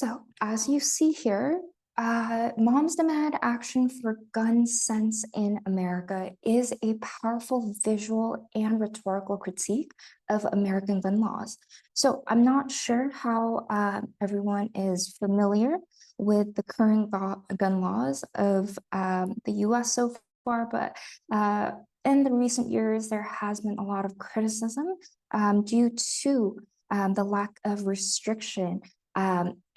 So as you see here, Moms Demand Action for Gun Sense in America is a powerful visual and rhetorical critique of American gun laws. So I'm not sure how everyone is familiar with the current gun laws of the US so far, but in the recent years, there has been a lot of criticism due to the lack of restriction,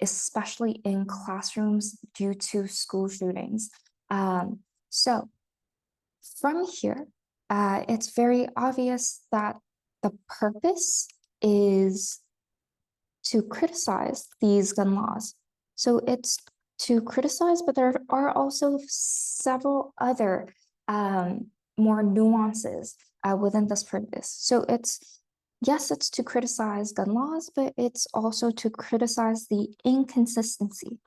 especially in classrooms due to school shootings. So from here, it's very obvious that the purpose is to criticize these gun laws. So it's to criticize, but there are also several other more nuances within this purpose. So yes, it's to criticize gun laws, but it's also to criticize the inconsistency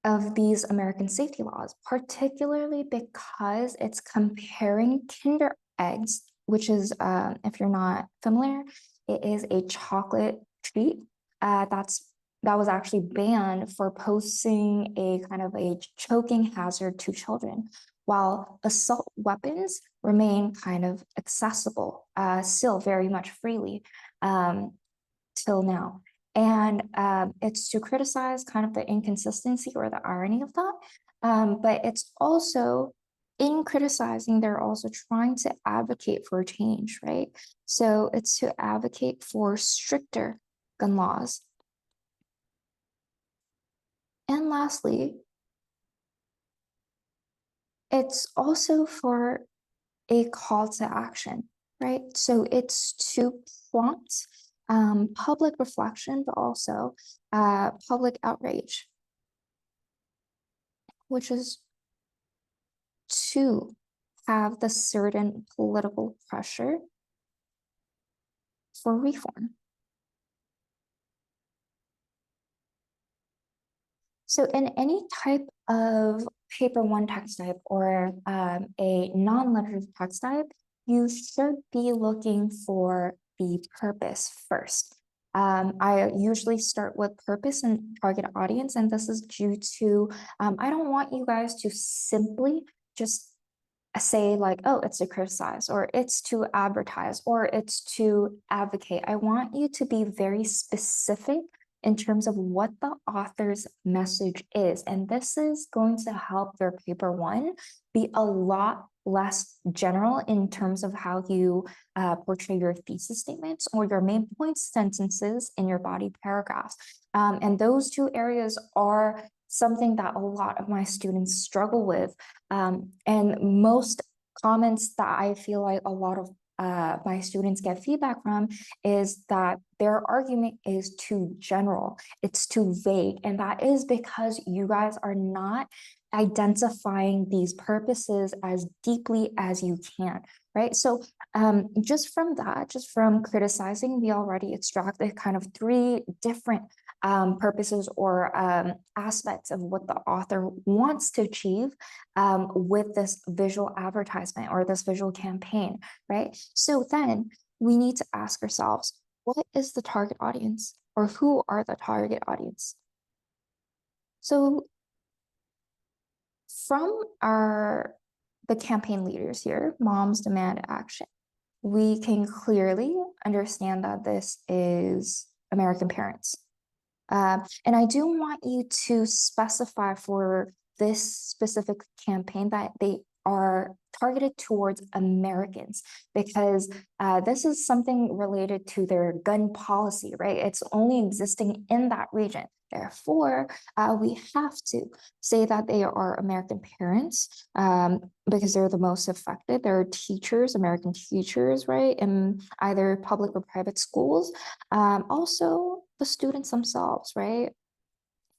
of these American safety laws, particularly because it's comparing Kinder eggs, which is, if you're not familiar, it is a chocolate treat that was actually banned for posing a kind of a choking hazard to children, while assault weapons remain kind of accessible still very much freely till now. And it's to criticize kind of the inconsistency or the irony of that. But it's also, in criticizing, they're also trying to advocate for change, right? So it's to advocate for stricter gun laws. And lastly, it's also for a call to action, right? So it's to prompt public reflection, but also public outrage, which is to have the certain political pressure for reform. So in any type of paper one text type or a non-literature text type, you should be looking for the purpose first. I usually start with purpose and target audience, and this is due to, I don't want you guys to simply just say like, oh, it's to criticize, or it's to advertise, or it's to advocate. I want you to be very specific in terms of what the author's message is. And this is going to help your paper one be a lot less general in terms of how you portray your thesis statements or your main point sentences in your body paragraphs. And those two areas are something that a lot of my students struggle with. And most comments that I feel like a lot of my students get feedback from is that their argument is too general, it's too vague, and that is because you guys are not identifying these purposes as deeply as you can, right? So just from that, just from criticizing, we already extracted kind of three different purposes or aspects of what the author wants to achieve with this visual advertisement or this visual campaign, right? So then we need to ask ourselves, what is the target audience, or who are the target audience? So from the campaign leaders here, Moms Demand Action, we can clearly understand that this is American parents. And I do want you to specify for this specific campaign that they are targeted towards Americans, because this is something related to their gun policy, right? It's only existing in that region. Therefore, we have to say that they are American parents because they're the most affected. They're teachers, American teachers, right? In either public or private schools. Also, the students themselves, right?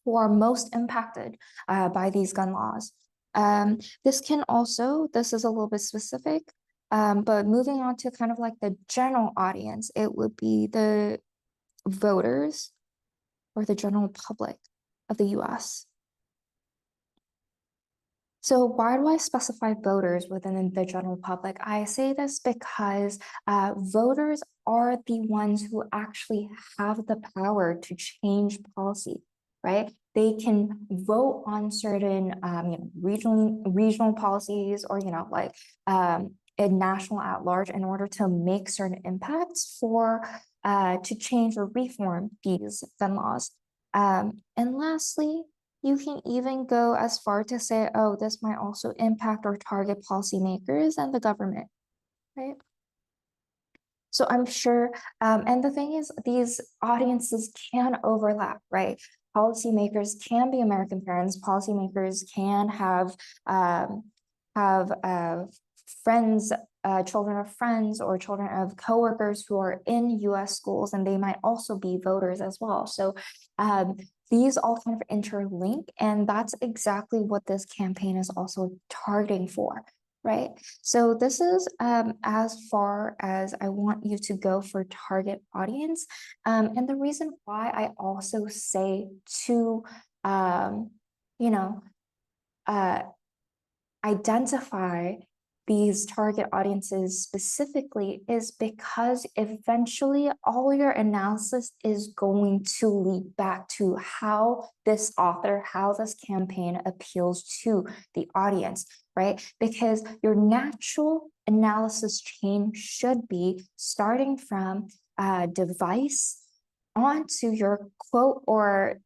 Who are most impacted by these gun laws. This is a little bit specific, but moving on to kind of like the general audience, it would be the voters or the general public of the US. So why do I specify voters within the general public? I say this because voters are the ones who actually have the power to change policy, right? They can vote on certain regional policies, or a national at large, in order to make certain impacts to change or reform these gun laws. And lastly, you can even go as far to say, oh, this might also impact or target policymakers and the government, right? So I'm sure, and the thing is, these audiences can overlap, right? Policymakers can be American parents. Policymakers can have friends, children of friends, or children of coworkers who are in U.S. schools, and they might also be voters as well. So these all kind of interlink, and that's exactly what this campaign is also targeting for, right? So this is as far as I want you to go for target audience. And the reason why I also say to, identify these target audiences specifically is because eventually all your analysis is going to lead back to how this author, how this campaign appeals to the audience, right? Because your natural analysis chain should be starting from a device onto your quote or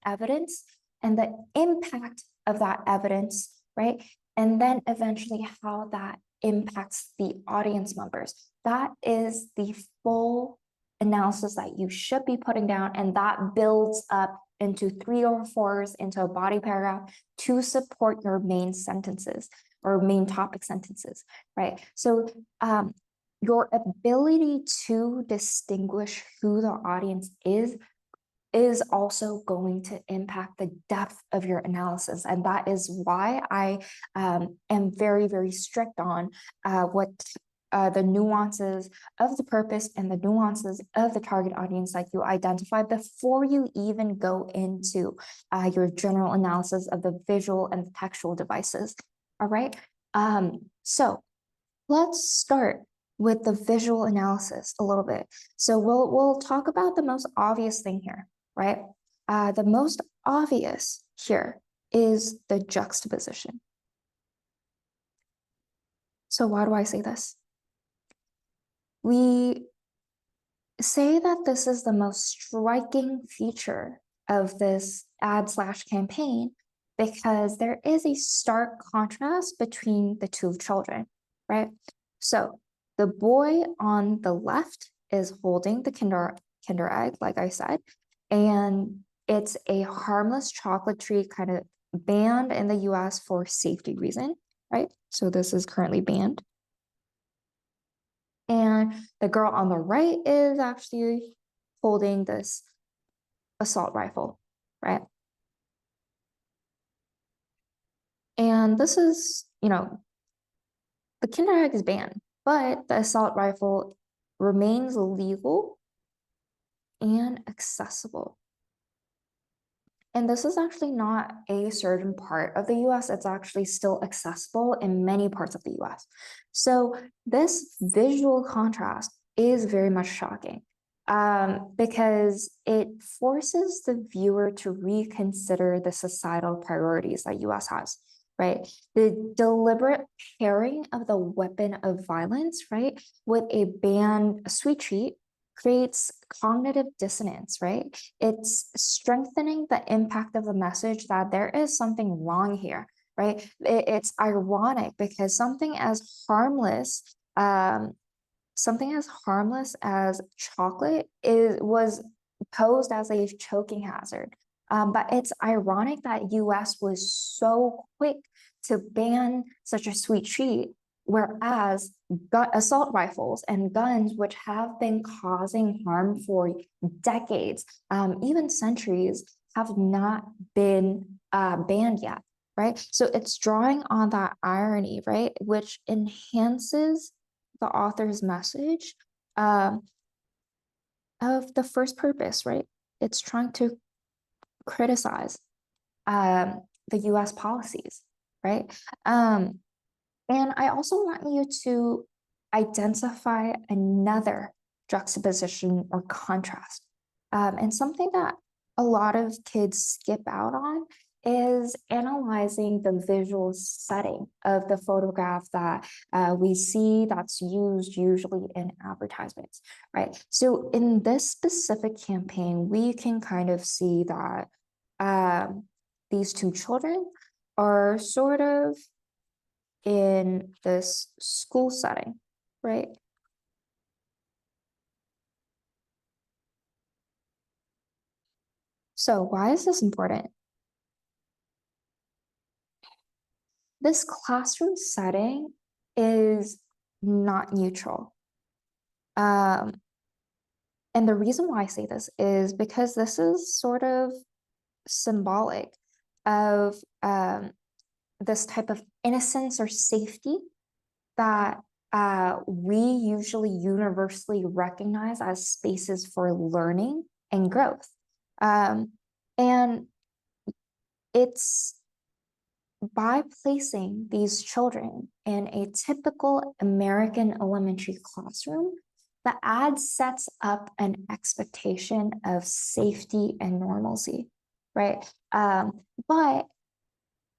evidence, and the impact of that evidence, right? And then eventually how that impacts the audience members. That is the full analysis that you should be putting down, and that builds up into 3 or 4s into a body paragraph to support your main sentences or main topic sentences, right? So your ability to distinguish who the audience is also going to impact the depth of your analysis. And that is why I am very, very strict on the nuances of the purpose and the nuances of the target audience that you identify before you even go into your general analysis of the visual and the textual devices. All right. So let's start with the visual analysis a little bit. So we'll talk about the most obvious thing here, right? The most obvious here is the juxtaposition. So why do I say this? We say that this is the most striking feature of this ad/campaign because there is a stark contrast between the two children, right? So the boy on the left is holding the Kinder Egg, like I said, and it's a harmless chocolate treat kind of banned in the US for safety reason, right? So this is currently banned. And the girl on the right is actually holding this assault rifle, right? And this is, the Kinder Egg is banned, but the assault rifle remains legal and accessible. And this is actually not a certain part of the US, it's actually still accessible in many parts of the US. So this visual contrast is very much shocking because it forces the viewer to reconsider the societal priorities that US has, right? The deliberate pairing of the weapon of violence, right, with a banned sweet treat creates cognitive dissonance, right? It's strengthening the impact of the message that there is something wrong here, right? It's ironic because something as harmless as chocolate was posed as a choking hazard. But it's ironic that US was so quick to ban such a sweet treat, whereas assault rifles and guns, which have been causing harm for decades, even centuries, have not been banned yet, right? So it's drawing on that irony, right, which enhances the author's message of the first purpose, right? It's trying to criticize the US policies, right? And I also want you to identify another juxtaposition or contrast. And something that a lot of kids skip out on is analyzing the visual setting of the photograph that we see that's used usually in advertisements, right? So in this specific campaign, we can kind of see that these two children are sort of in this school setting, right? So why is this important? This classroom setting is not neutral. And the reason why I say this is because this is sort of symbolic of this type of innocence or safety that we usually universally recognize as spaces for learning and growth. And it's by placing these children in a typical American elementary classroom, the ad sets up an expectation of safety and normalcy, right? But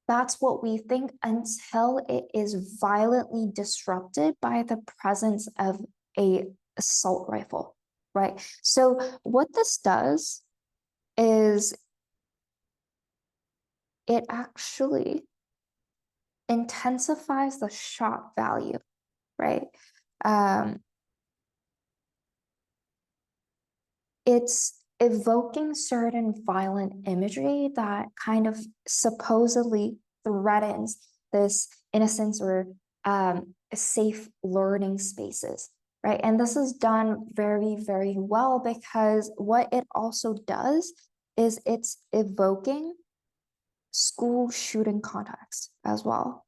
that's what we think until it is violently disrupted by the presence of an assault rifle, right? So what this does is it actually intensifies the shock value, right? It's evoking certain violent imagery that kind of supposedly threatens this innocence or safe learning spaces, right? And this is done very, very well because what it also does is it's evoking school shooting context as well.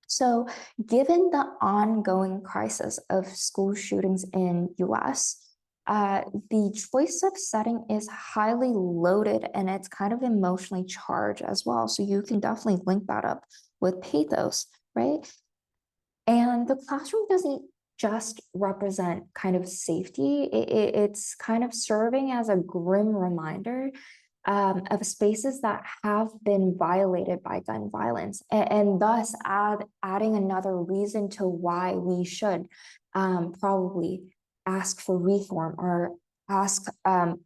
So given the ongoing crisis of school shootings in US, the choice of setting is highly loaded and it's kind of emotionally charged as well. So you can definitely link that up with pathos, right? And the classroom doesn't just represent kind of safety. It's kind of serving as a grim reminder of spaces that have been violated by gun violence, and thus adding another reason to why we should probably ask for reform or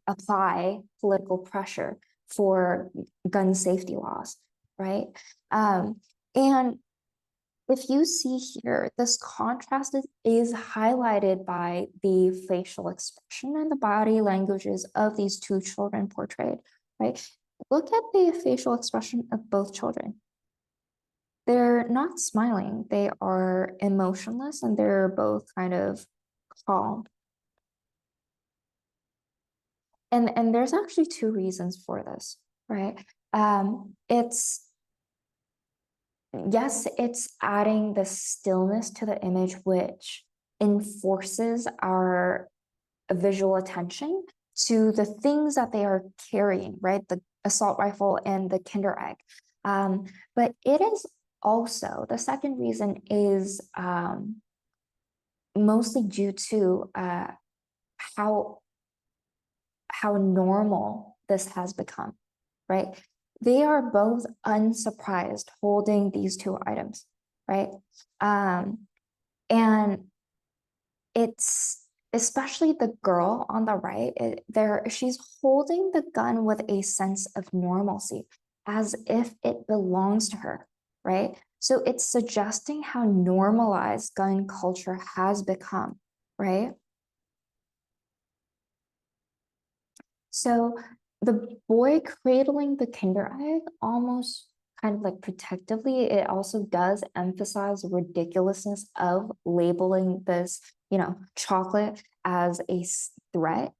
apply political pressure for gun safety laws, right? And if you see here, this contrast is highlighted by the facial expression and the body languages of these two children portrayed, right? Look at the facial expression of both children. They're not smiling, they are emotionless, and they're both kind of calm. And there's actually two reasons for this, right? Yes, it's adding the stillness to the image, which enforces our visual attention to the things that they are carrying, right? The assault rifle and the Kinder Egg. But it is also, the second reason is mostly due to how normal this has become, right? They are both unsurprised holding these two items, right? And it's especially the girl on the right, she's holding the gun with a sense of normalcy, as if it belongs to her, right? So it's suggesting how normalized gun culture has become, right? So the boy cradling the Kinder Egg almost kind of like protectively, it also does emphasize the ridiculousness of labeling this, chocolate as a threat,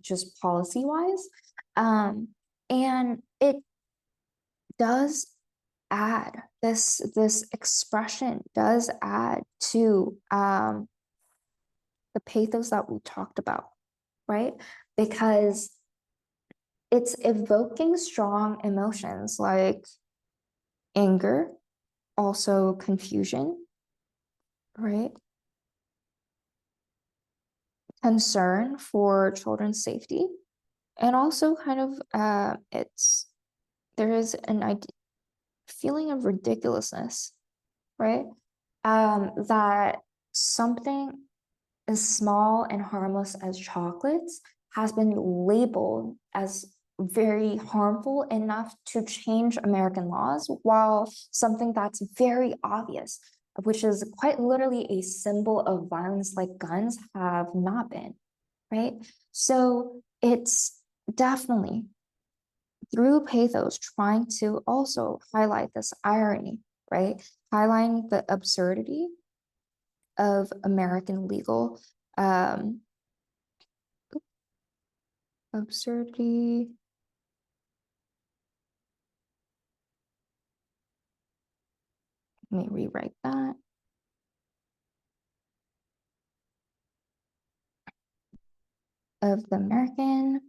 just policy-wise. And it does add, this expression does add to the pathos that we talked about, right? Because it's evoking strong emotions like anger, also confusion, right? Concern for children's safety, and also kind of there is an feeling of ridiculousness, right? That something as small and harmless as chocolates has been labeled as very harmful enough to change American laws, while something that's very obvious, which is quite literally a symbol of violence like guns, have not been, right? So it's definitely through pathos trying to also highlight this irony, right? Highlighting the absurdity of American legal absurdity. Let me rewrite that. Of the American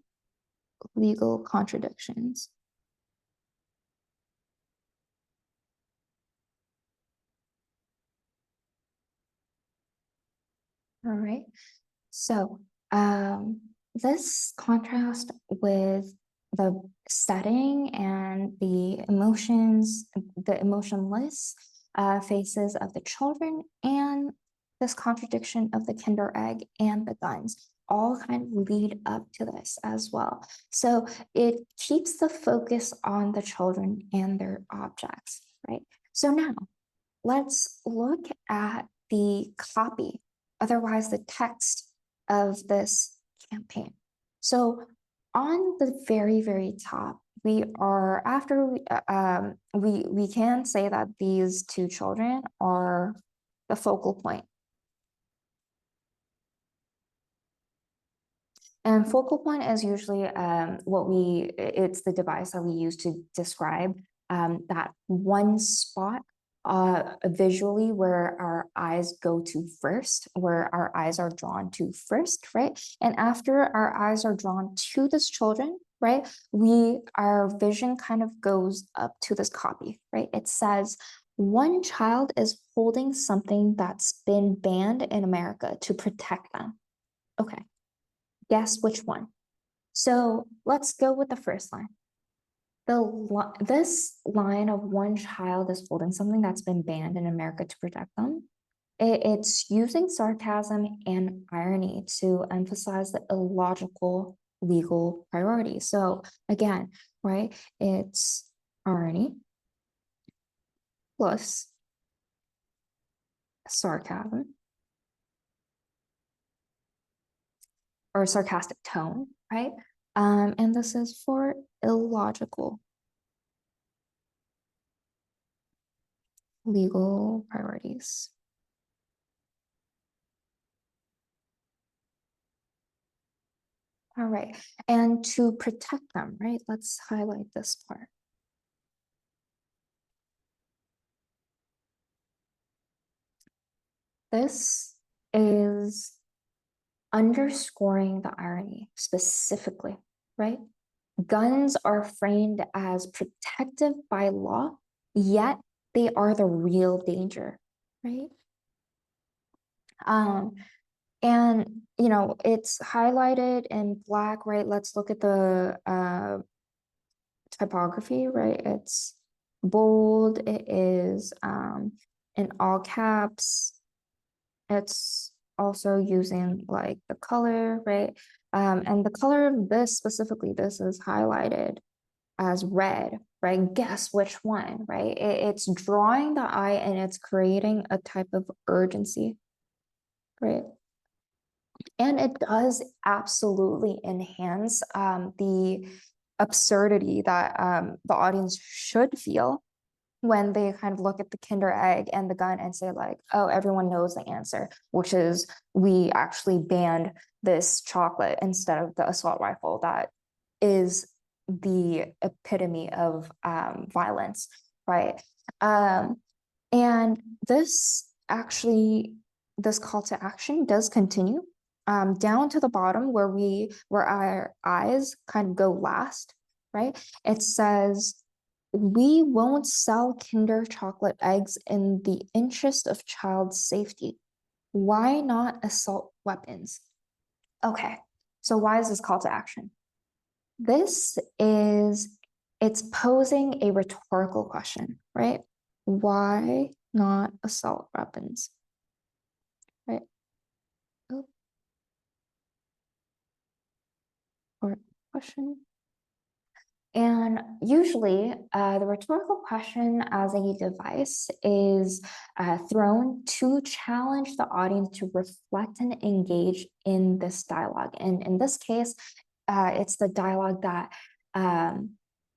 legal contradictions. All right. So this contrast with the setting and the emotions, the emotionless faces of the children, and this contradiction of the Kinder Egg and the guns all kind of lead up to this as well. So it keeps the focus on the children and their objects, right? So now let's look at the copy, otherwise the text of this campaign. So on the very, very top, we are we can say that these two children are the focal point. And focal point is usually it's the device that we use to describe that one spot visually where our eyes go to first, where our eyes are drawn to first, right? And after our eyes are drawn to this children, right, our vision kind of goes up to this copy, right? It says, one child is holding something that's been banned in America to protect them. Okay, guess which one? So let's go with the first line. This line of one child is holding something that's been banned in America to protect them. It's using sarcasm and irony to emphasize the illogical legal priority. So again, right, it's irony plus sarcasm or sarcastic tone, right? And this is for illogical legal priorities. All right, and to protect them, right? Let's highlight this part. This is underscoring the irony specifically, right? Guns are framed as protective by law, yet they are the real danger, right? And it's highlighted in black, right? Let's look at the typography, right? It's bold, it is in all caps. It's also using like the color, right? And the color of this specifically, this is highlighted as red, right? Guess which one, right? It's drawing the eye and it's creating a type of urgency, right? And it does absolutely enhance the absurdity that the audience should feel when they kind of look at the Kinder Egg and the gun and say like, oh, everyone knows the answer, which is we actually banned this chocolate instead of the assault rifle that is the epitome of violence, right? And this call to action does continue, down to the bottom where our eyes kind of go last, right? It says, we won't sell Kinder chocolate eggs in the interest of child safety. Why not assault weapons? Okay, so why is this call to action? It's posing a rhetorical question, right? Why not assault weapons? Right? Oh. Or question. And usually, the rhetorical question as a device is thrown to challenge the audience to reflect and engage in this dialogue. And in this case, it's the dialogue that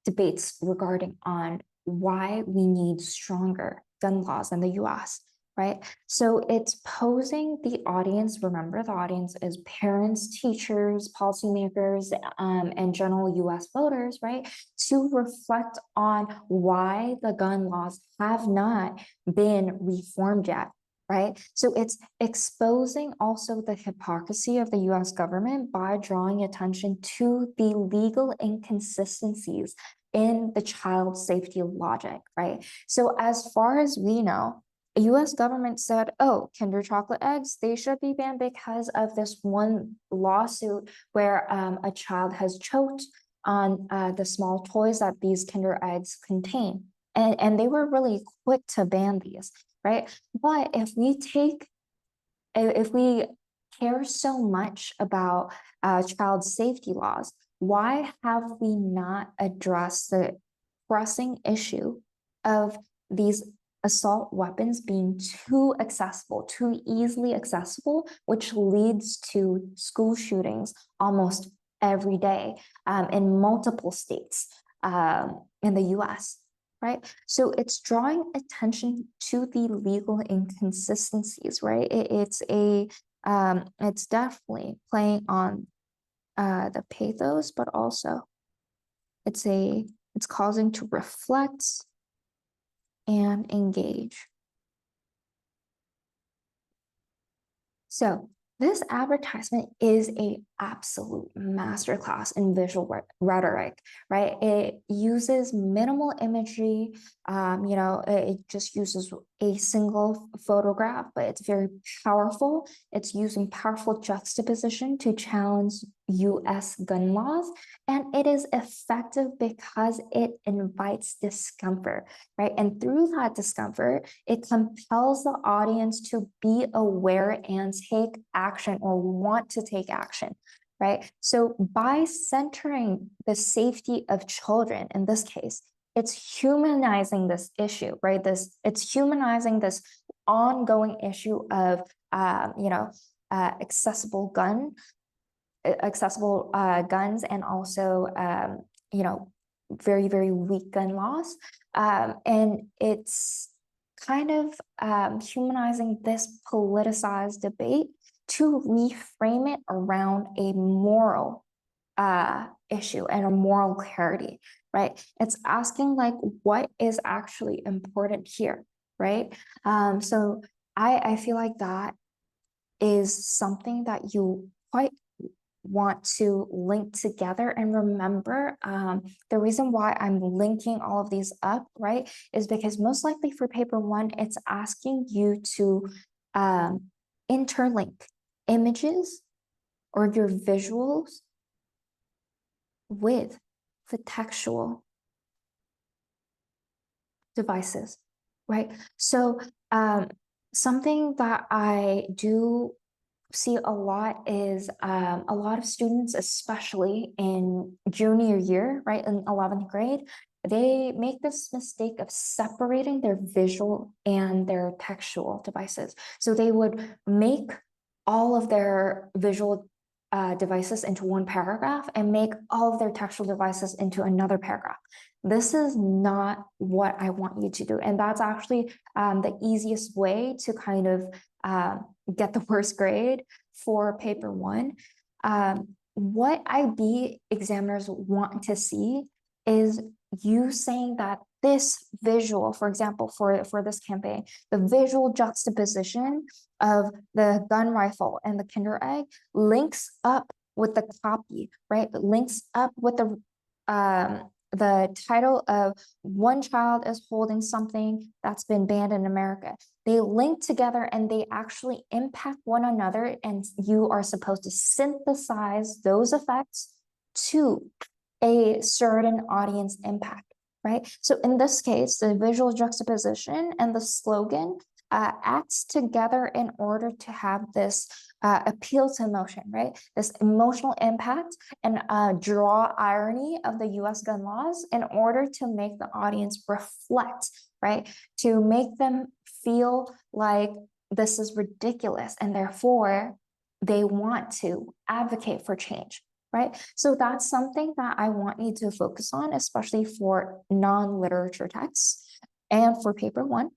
debates regarding on why we need stronger gun laws in the US, right? So it's posing the audience, remember the audience is parents, teachers, policymakers, and general US voters, right? To reflect on why the gun laws have not been reformed yet, right? So it's exposing also the hypocrisy of the US government by drawing attention to the legal inconsistencies in the child safety logic, right? So as far as we know, the US government said, oh, Kinder chocolate eggs, they should be banned because of this one lawsuit where a child has choked on the small toys that these Kinder eggs contain. And they were really quick to ban these, right? But if we care so much about child safety laws, why have we not addressed the pressing issue of these assault weapons being too accessible, too easily accessible, which leads to school shootings almost every day in multiple states in the US, right? So it's drawing attention to the legal inconsistencies, right? It's definitely playing on the pathos, but also it's causing to reflect and engage. So this advertisement is an absolute masterclass in visual rhetoric, right? It uses minimal imagery. It just uses a single photograph, but it's very powerful. It's using powerful juxtaposition to challenge US gun laws, and it is effective because it invites discomfort, right? And through that discomfort, it compels the audience to be aware and take action or want to take action, right? So by centering the safety of children, in this case, it's humanizing this issue, right? It's humanizing this ongoing issue of, accessible guns and also, very, very weak gun laws. And it's kind of humanizing this politicized debate to reframe it around a moral issue and a moral clarity, right? It's asking like, what is actually important here, right? So I feel like that is something that you quite want to link together. And remember, the reason why I'm linking all of these up, right, is because most likely for paper one, it's asking you to interlink images or your visuals with the textual devices, right? So something that I do see a lot is a lot of students, especially in junior year, right, in 11th grade, they make this mistake of separating their visual and their textual devices. So they would make all of their visual devices into one paragraph and make all of their textual devices into another paragraph. This is not what I want you to do. And that's actually the easiest way to kind of get the worst grade for paper one. What IB examiners want to see is you saying that this visual, for example, for this campaign, the visual juxtaposition of the gun rifle and the Kinder Egg links up with the copy, right? It links up with the title of one child is holding something that's been banned in America. They link together and they actually impact one another, and you are supposed to synthesize those effects to a certain audience impact, right? So in this case, the visual juxtaposition and the slogan acts together in order to have this appeal to emotion, right? This emotional impact and draw irony of the US gun laws in order to make the audience reflect, right? To make them feel like this is ridiculous and therefore they want to advocate for change, right? So that's something that I want you to focus on, especially for non-literature texts and for paper one.